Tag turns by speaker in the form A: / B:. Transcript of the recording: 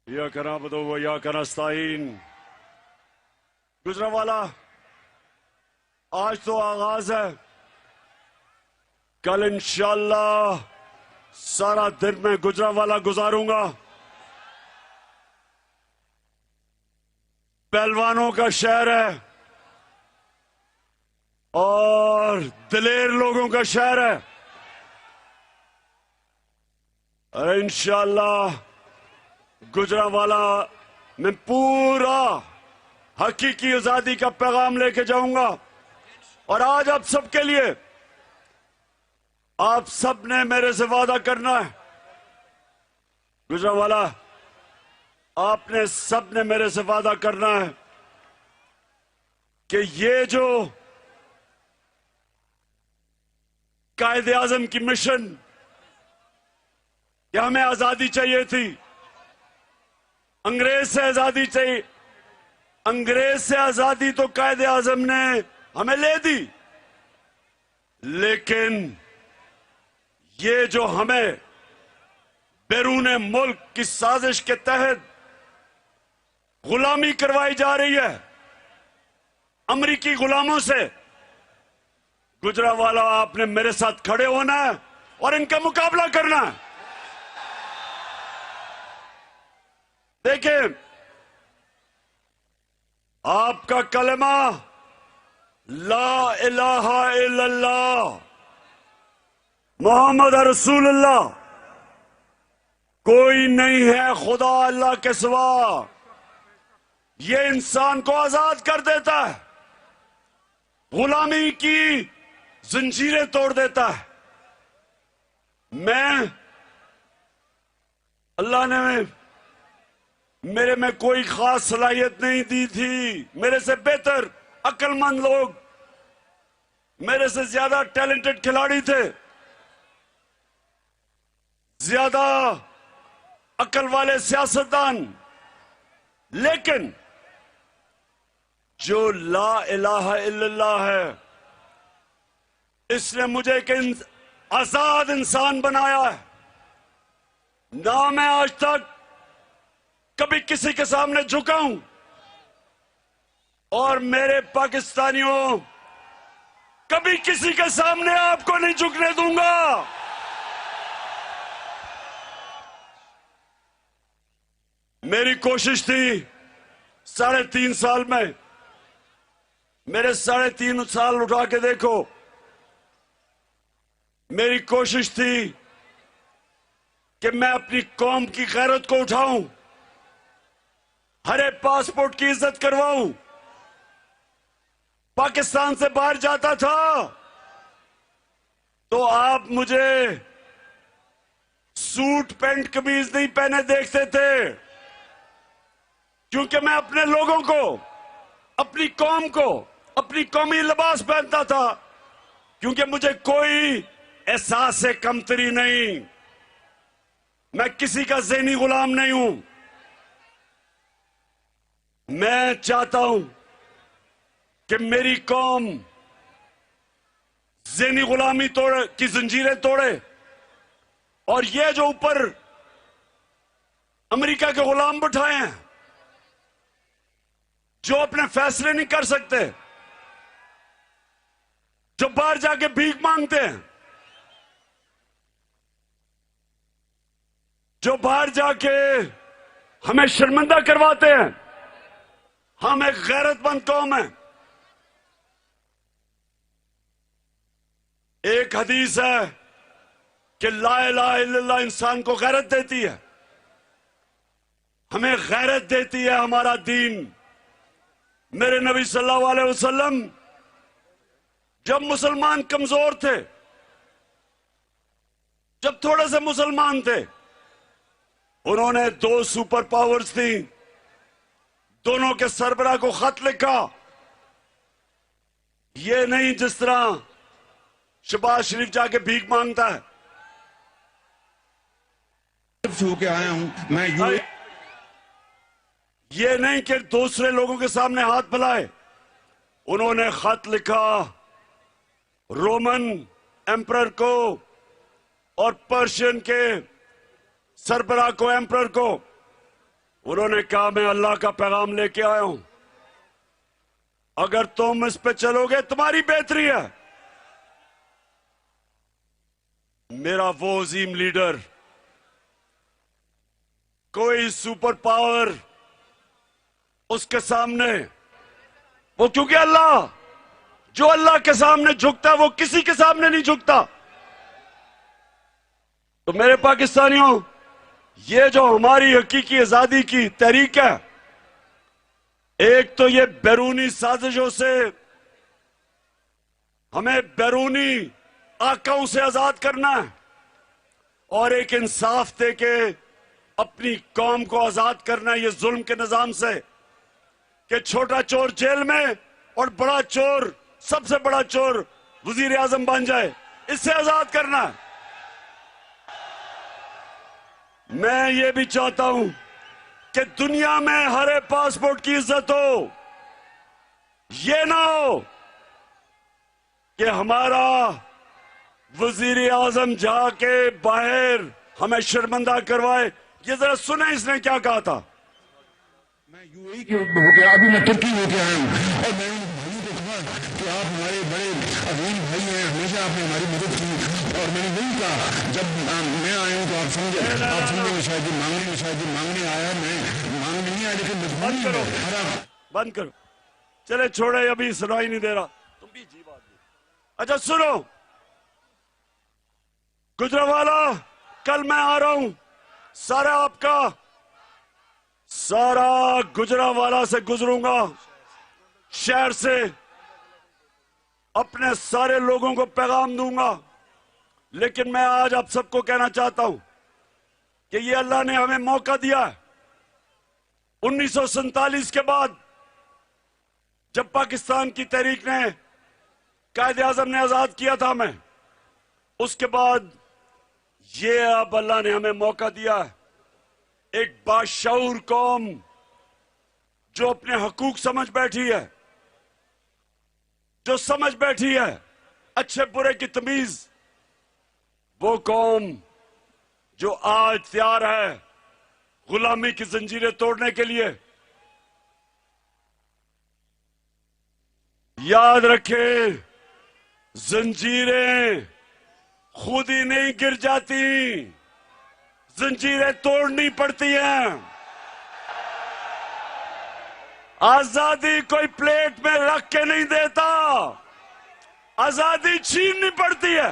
A: इय्याका नअबुदु व इय्याका नस्तईन। गुजरांवाला, आज तो आगाज है, कल इंशाअल्लाह सारा दिन मैं गुजरांवाला गुजारूंगा। पहलवानों का शहर है और दिलेर लोगों का शहर है। और इंशाअल्लाह गुजरांवाला में पूरा हकीकी आजादी का पैगाम लेके जाऊंगा। और आज आप सबके लिए, आप सब ने मेरे से वादा करना है। गुजरांवाला, आपने सब ने मेरे से वादा करना है कि ये जो कायदे आजम की मिशन, कि हमें आजादी चाहिए थी, अंग्रेज से आजादी चाहिए, अंग्रेज से आजादी तो कायदे आजम ने हमें ले दी, लेकिन ये जो हमें बैरून मुल्क की साजिश के तहत गुलामी करवाई जा रही है अमरीकी गुलामों से, गुजरांवाला आपने मेरे साथ खड़े होना है और इनका मुकाबला करना है। देखिए, आपका कलमा ला इलाहा इल्लल्लाह मोहम्मद रसूलुल्लाह, कोई नहीं है खुदा अल्लाह के सिवा, ये इंसान को आजाद कर देता है, गुलामी की जंजीरें तोड़ देता है। मैं, अल्लाह ने मेरे में कोई खास सलाहियत नहीं दी थी, मेरे से बेहतर अक्लमंद लोग, मेरे से ज्यादा टैलेंटेड खिलाड़ी थे, ज्यादा अकल वाले सियासतदान, लेकिन जो ला इलाहा इल्लल्लाह है, इसने मुझे एक आजाद इंसान बनाया है। ना मैं आज तक कभी किसी के सामने झुका हूं, और मेरे पाकिस्तानियों, कभी किसी के सामने आपको नहीं झुकने दूंगा। मेरी कोशिश थी 3.5 साल में, मेरे 3.5 साल उठा के देखो, मेरी कोशिश थी कि मैं अपनी कौम की गैरत को उठाऊं, हरे पासपोर्ट की इज्जत करवाऊं। पाकिस्तान से बाहर जाता था तो आप मुझे सूट पैंट कमीज नहीं पहने देखते थे, क्योंकि मैं अपने लोगों को, अपनी कौम को, अपनी कौमी लिबास पहनता था, क्योंकि मुझे कोई एहसास से कमतरी नहीं, मैं किसी का ज़हनी गुलाम नहीं हूं। मैं चाहता हूं कि मेरी कौम ज़हनी गुलामी की जंजीरें तोड़े, और ये जो ऊपर अमेरिका के गुलाम बैठाए हैं, जो अपने फैसले नहीं कर सकते, जो बाहर जाके भीख मांगते हैं, जो बाहर जाके हमें शर्मिंदा करवाते हैं, हम एक गैरतमंद कौम है। एक हदीस है कि ला इलाहा इल्लल्लाह इंसान को गैरत देती है, हमें गैरत देती है हमारा दीन। मेरे नबी सल्लल्लाहु अलैहि वसल्लम जब मुसलमान कमजोर थे, जब थोड़े से मुसलमान थे, उन्होंने 2 सुपर पावर्स थी, दोनों के सरबराह को खत लिखा। ये नहीं जिस तरह शहबाज शरीफ जाके भीख मांगता है।
B: छू के आया हूं मैं,
A: ये नहीं कि दूसरे लोगों के सामने हाथ फैलाए। उन्होंने खत लिखा रोमन एम्परर को और पर्शियन के सरबराह को, एम्परर को। उन्होंने कहा मैं अल्लाह का पैगाम लेके आया हूं, अगर तुम इस पे चलोगे तुम्हारी बेहतरी है। मेरा वो अजीम लीडर, कोई सुपर पावर उसके सामने, वो क्योंकि अल्लाह, जो अल्लाह के सामने झुकता है वो किसी के सामने नहीं झुकता। तो मेरे पाकिस्तानियों, ये जो हमारी हकीकी आजादी की तहरीक है, एक तो ये बैरूनी साजिशों से हमें बैरूनी आकाओं से आजाद करना है, और एक इंसाफ दे के अपनी कौम को आजाद करना है ये जुल्म के निजाम से, कि छोटा चोर जेल में और बड़ा चोर, सबसे बड़ा चोर वजीर आजम बन जाए, इससे आजाद करना है। मैं ये भी चाहता हूं कि दुनिया में हरे पासपोर्ट की इज्जत हो, ये ना हो कि हमारा वजीर आजम जाके बाहर हमें शर्मिंदा करवाए। ये जरा सुने इसने क्या कहा था।
B: मैं यूएई के होके, अभी मैं तुर्की होके आया हूँ, और मैं उन भाइयों को कहा कि आप हमारे बड़े अजीम भाई हैं, हमेशा आपने हमारी मदद की, और मैंने नहीं कहा जब मैं आया हूँ तो आप समझे शायद मांगने आया, मैं मांगने नहीं आया, लेकिन
A: बंद करो, बंद करो, चले छोड़े, अभी सुनाई नहीं दे रहा, तुम भी जी बात नहीं। अच्छा सुनो गुजरावाला, कल मैं आ रहा हूं, सारा गुजरावाला से गुजरूंगा, शहर से अपने सारे लोगों को पैगाम दूंगा। लेकिन मैं आज आप सबको कहना चाहता हूं कि ये अल्लाह ने हमें मौका दिया है। 1947 के बाद जब पाकिस्तान की तहरीक ने, कायदे आजम ने आजाद किया था हमें, उसके बाद ये अब अल्लाह ने हमें मौका दिया है, एक बाशऊर कौम जो अपने हकूक समझ बैठी है, जो समझ बैठी है अच्छे बुरे की तमीज, वो कौम जो आज तैयार है गुलामी की जंजीरें तोड़ने के लिए। याद रखें, जंजीरें खुद ही नहीं गिर जाती, जंजीरें तोड़नी पड़ती हैं। आजादी कोई प्लेट में रख के नहीं देता, आजादी छीननी पड़ती है।